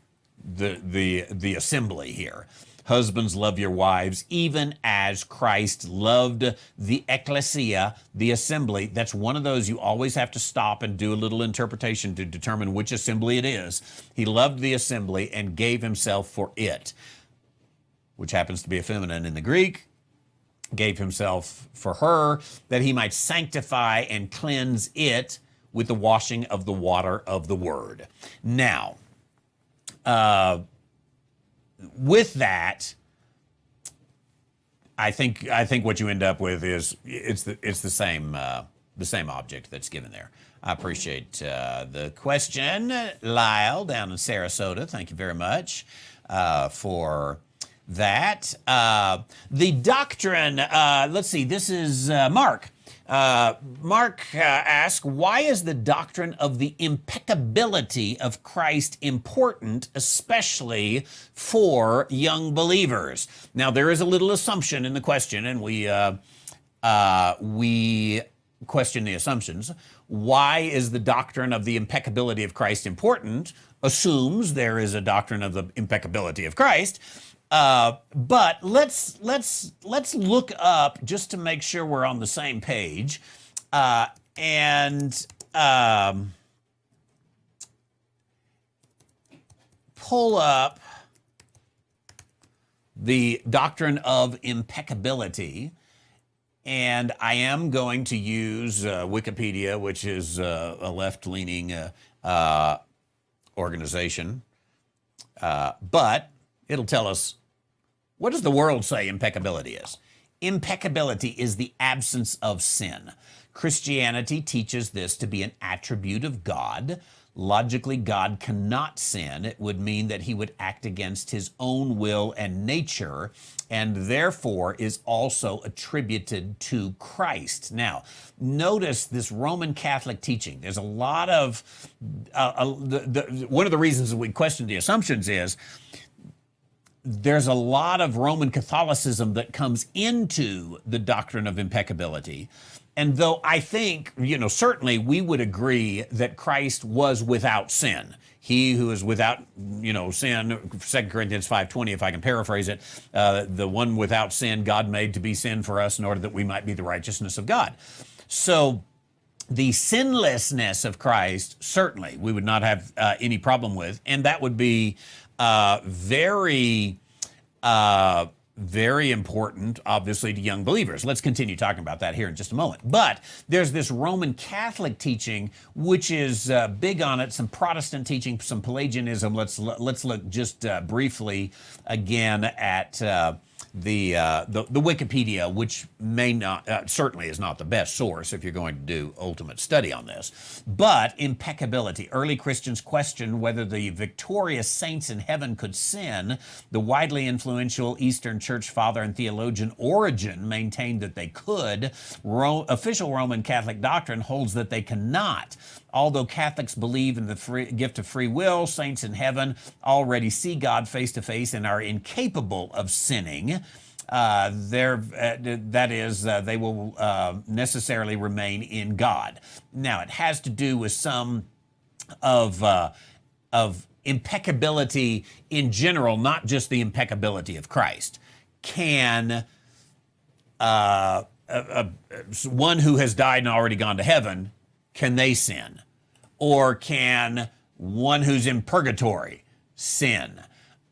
the assembly here. Husbands, love your wives, even as Christ loved the ecclesia, the assembly. That's one of those you always have to stop and do a little interpretation to determine which assembly it is. He loved the assembly and gave himself for it, which happens to be a feminine in the Greek. Gave himself for her, that he might sanctify and cleanse it with the washing of the water of the word. Now, with that, I think what you end up with is it's the same object that's given there. I appreciate the question, Lyle down in Sarasota. Thank you very much for that. The doctrine. Let's see. This is Mark. Mark asks, why is the doctrine of the impeccability of Christ important, especially for young believers? Now, there is a little assumption in the question, and we question the assumptions. Why is the doctrine of the impeccability of Christ important? Assumes there is a doctrine of the impeccability of Christ. But let's look up just to make sure we're on the same page, and pull up the doctrine of impeccability. And I am going to use Wikipedia, which is a left-leaning organization, but it'll tell us, what does the world say impeccability is? Impeccability is the absence of sin. Christianity teaches this to be an attribute of God. Logically, God cannot sin. It would mean that he would act against his own will and nature, and therefore is also attributed to Christ. Now, notice this Roman Catholic teaching. There's a lot of, one of the reasons that we question the assumptions is, there's a lot of Roman Catholicism that comes into the doctrine of impeccability. And though I think, certainly we would agree that Christ was without sin. He who is without, sin, 2 Corinthians 5:20, if I can paraphrase it, the one without sin, God made to be sin for us in order that we might be the righteousness of God. So the sinlessness of Christ, certainly we would not have any problem with, and that would be very important, obviously, to young believers. Let's continue talking about that here in just a moment. But there's this Roman Catholic teaching, which is big on it, some Protestant teaching, some Pelagianism. Let's look just briefly again at the Wikipedia, which may not certainly is not the best source if you're going to do ultimate study on this. But impeccability. Early Christians questioned whether the victorious saints in heaven could sin. The widely influential Eastern Church father and theologian Origen maintained that they could. Official Roman Catholic doctrine holds that they cannot. Although Catholics believe in the gift of free will, saints in heaven already see God face to face and are incapable of sinning. That is, they will necessarily remain in God. Now, it has to do with some of impeccability in general, not just the impeccability of Christ. Can one who has died and already gone to heaven, can they sin? Or can one who's in purgatory sin?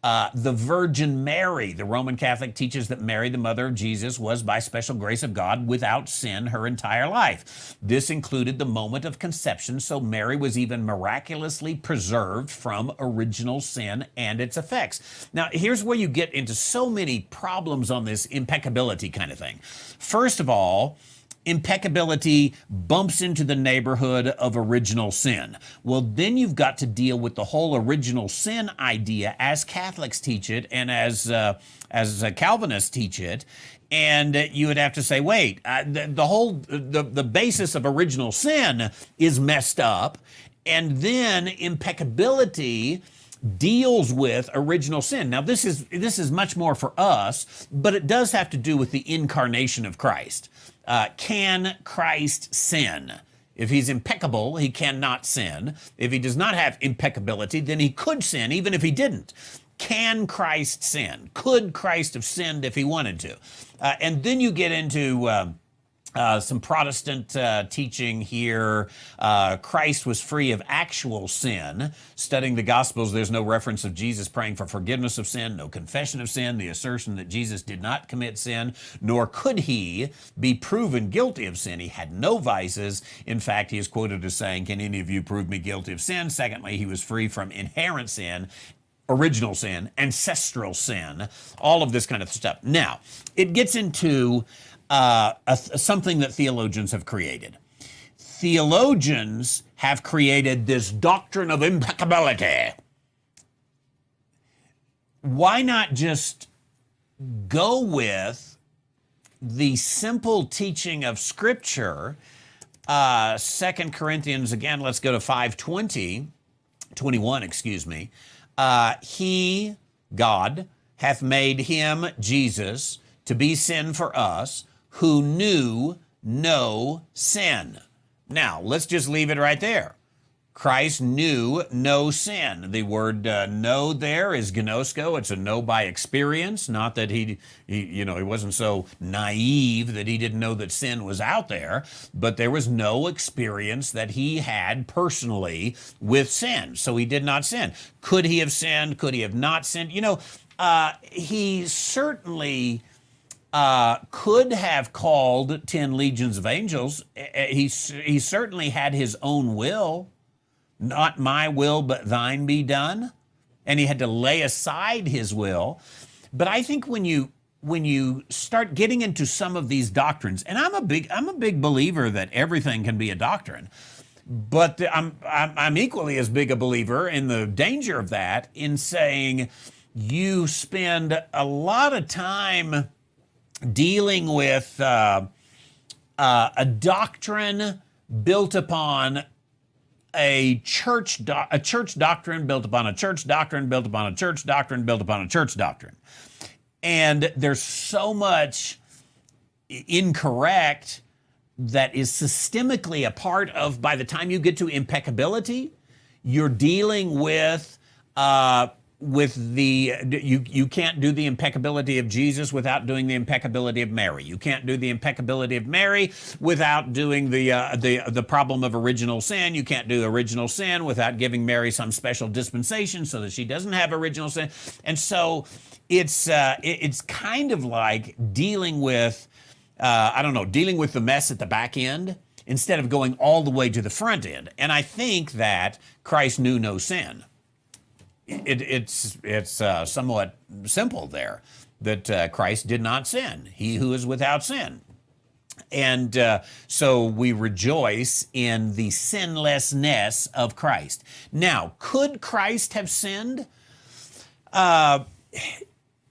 The Virgin Mary, the Roman Catholic teaches that Mary, the mother of Jesus, was by special grace of God without sin her entire life. This included the moment of conception, so Mary was even miraculously preserved from original sin and its effects. Now, here's where you get into so many problems on this impeccability kind of thing. First of all, impeccability bumps into the neighborhood of original sin. Well, then you've got to deal with the whole original sin idea as Catholics teach it and as Calvinists teach it. And you would have to say, wait, the basis of original sin is messed up. And then impeccability deals with original sin. Now, this is much more for us, but it does have to do with the incarnation of Christ. Can Christ sin? If he's impeccable, he cannot sin. If he does not have impeccability, then he could sin even if he didn't. Can Christ sin? Could Christ have sinned if he wanted to? And then you get into some Protestant teaching here. Christ was free of actual sin. Studying the Gospels, there's no reference of Jesus praying for forgiveness of sin, no confession of sin, the assertion that Jesus did not commit sin, nor could he be proven guilty of sin. He had no vices. In fact, he is quoted as saying, "Can any of you prove me guilty of sin?" Secondly, he was free from inherent sin, original sin, ancestral sin, all of this kind of stuff. Now, it gets into something that theologians have created. Theologians have created this doctrine of impeccability. Why not just go with the simple teaching of Scripture? 2 Corinthians, again, let's go to 5:21, excuse me. He, God, hath made him, Jesus, to be sin for us, who knew no sin. Now, let's just leave it right there. Christ knew no sin. The word know there is gnosko. It's a know by experience, not that he wasn't so naive that he didn't know that sin was out there, but there was no experience that he had personally with sin, so he did not sin. Could he have sinned? Could he have not sinned? He certainly could have called 10 legions of angels. He certainly had his own will. Not my will, but thine be done. And he had to lay aside his will. But I think when you start getting into some of these doctrines, and I'm a big believer that everything can be a doctrine, but I'm equally as big a believer in the danger of that, in saying you spend a lot of time dealing with a doctrine built upon a church doctrine built upon a church doctrine built upon a church doctrine built upon a church doctrine. And there's so much incorrect that is systemically a part of, by the time you get to impeccability, you're dealing with you can't do the impeccability of Jesus without doing the impeccability of Mary. You can't do the impeccability of Mary without doing the problem of original sin. You can't do original sin without giving Mary some special dispensation so that she doesn't have original sin. And so it's kind of like dealing with dealing with the mess at the back end instead of going all the way to the front end. And I think that Christ knew no sin. It's somewhat simple there, that Christ did not sin, he who is without sin. And so we rejoice in the sinlessness of Christ. Now, could Christ have sinned?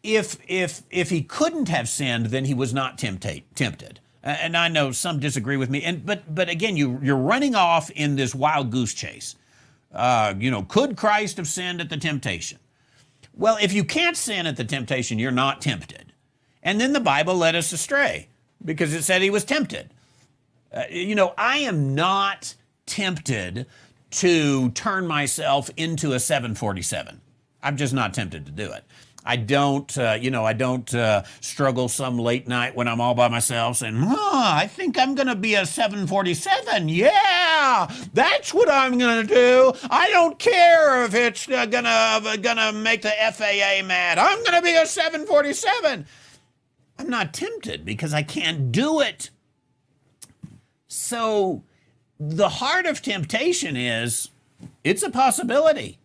If he couldn't have sinned, then he was not tempted. And I know some disagree with me. But again, you're running off in this wild goose chase. Could Christ have sinned at the temptation? Well, if you can't sin at the temptation, you're not tempted. And then the Bible led us astray because it said he was tempted. I am not tempted to turn myself into a 747. I'm just not tempted to do it. I don't struggle some late night when I'm all by myself saying, I think I'm going to be a 747. Yeah, that's what I'm going to do. I don't care if it's gonna make the FAA mad. I'm going to be a 747. I'm not tempted because I can't do it. So the heart of temptation is, it's a possibility.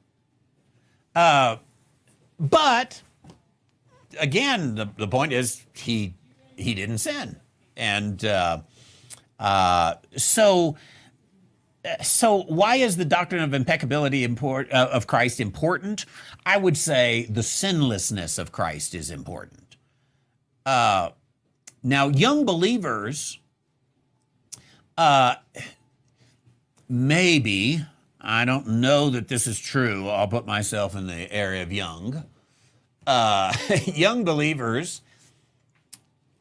But again, the point is he didn't sin, and so why is the doctrine of impeccability of Christ important? I would say the sinlessness of Christ is important. Now, young believers, maybe. I don't know that this is true. I'll put myself in the area of young. Young believers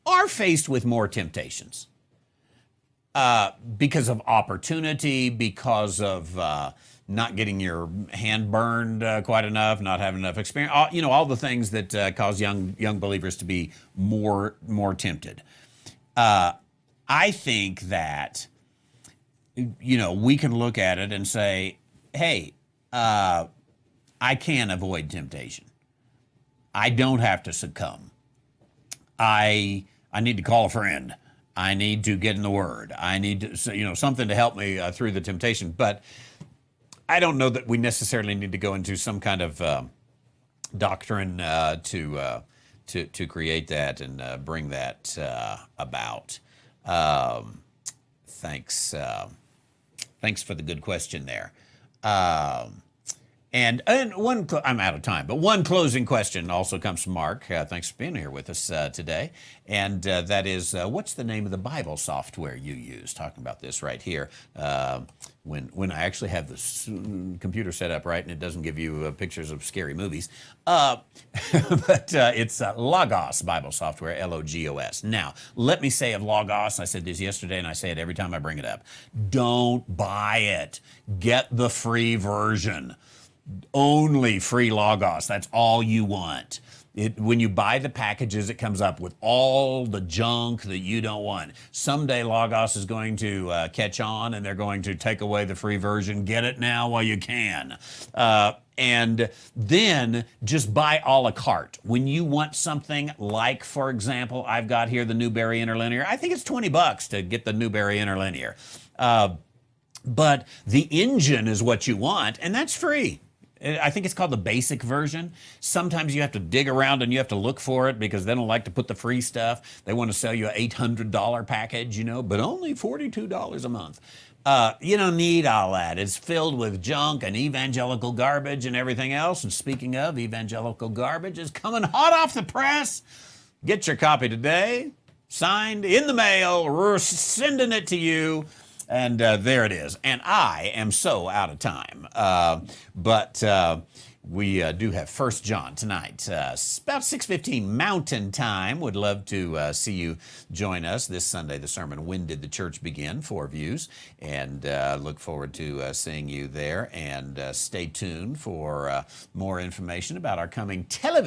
are faced with more temptations because of opportunity, because of not getting your hand burned quite enough, not having enough experience. All the things that cause young believers to be more tempted. I think that we can look at it and say, hey, I can avoid temptation. I don't have to succumb. I need to call a friend. I need to get in the Word. I need to, something to help me through the temptation. But I don't know that we necessarily need to go into some kind of doctrine to create that and bring that about. Thanks for the good question there. And one, I'm out of time, but one closing question also comes from Mark. Thanks for being here with us today. And that is, what's the name of the Bible software you use? Talking about this right here. When I actually have this computer set up right and it doesn't give you pictures of scary movies. But it's Logos Bible software, Logos. Now, let me say of Logos, I said this yesterday and I say it every time I bring it up. Don't buy it. Get the free version. Only free Logos. That's all you want. When you buy the packages, it comes up with all the junk that you don't want. Someday Logos is going to catch on and they're going to take away the free version. Get it now while you can. And then just buy a la carte. When you want something like, for example, I've got here the Newberry Interlinear. I think it's $20 to get the Newberry Interlinear. But the engine is what you want, and that's free. I think it's called the basic version. Sometimes you have to dig around and you have to look for it because they don't like to put the free stuff. They want to sell you an $800 package, but only $42 a month. You don't need all that. It's filled with junk and evangelical garbage and everything else. And speaking of, evangelical garbage is coming hot off the press. Get your copy today. Signed in the mail. We're sending it to you. And there it is. And I am so out of time. But we do have 1 John tonight. About 6:15 Mountain Time. Would love to see you join us this Sunday. The sermon, When Did the Church Begin? 4 views. And look forward to seeing you there. And stay tuned for more information about our coming television